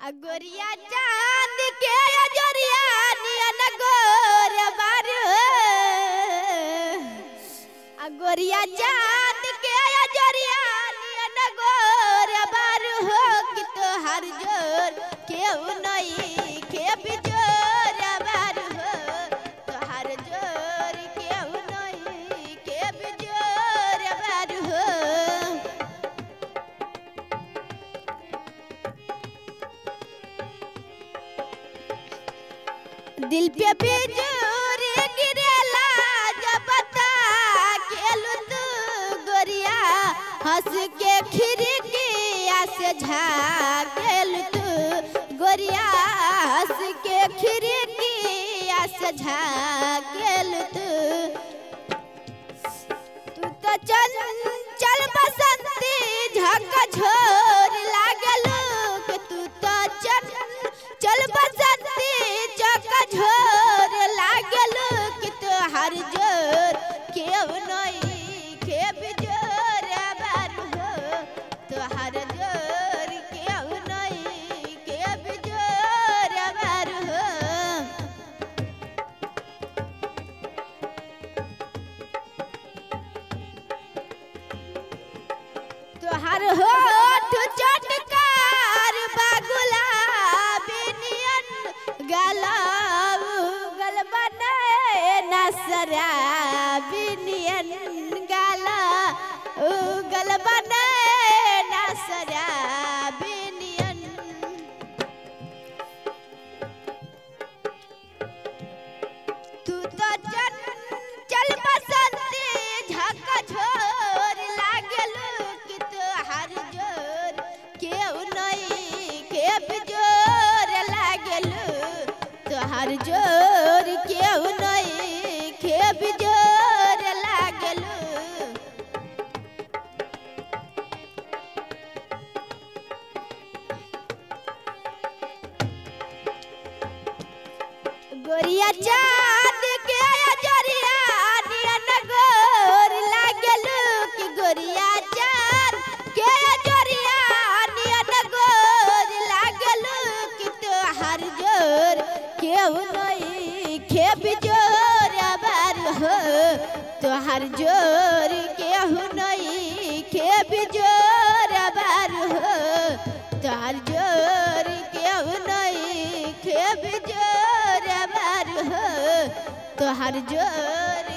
गोरिया चांद के अजरिया नियन गोर बारू गोरिया चांद के अजरिया नियन गोर बारू हो कि तोहर जोर केहू नहीं के बिजोर बारू हो तोहर जोर केहू नहीं के बिजोर बारू हो दिल पे बिजोर गिरेला जब बता केलू तू गोरिया हंस के खिड़किया से झाकेलू तू गोरिया हंस के खिड़किया से झाकेलू तू तो चल बसंती झकझोर लागलू कि तू तो चल बसंती झकझोर लागलू कि तोहर जोर केहू नहीं के बिजोर बारू हो तोहर जोर केहू नहीं के बिजोर बारू हो तोहर होठ चटकार बागुलाबी नियन गलाव गलबने नसराबी नियन गला गलबने नसराबी नियन तू तो चल बसंती झकझोर लागलू कि तोहर जोर केहू नहीं के बिजोर लागलू तोहर जोर केहू नहीं के बिजोर लागलू गोरिया चांद के अजरिया नियन गोर लागलू कि गोरिया चांद के अजरिया नियन गोर लागलू कि तोहर जोर केहू नहीं के बिजोर बारू हो तोहर जोर केहू नहीं के बिजोर बारू हो तोहर जोर केहू नहीं के बिजोर बारू हो तोहर जोर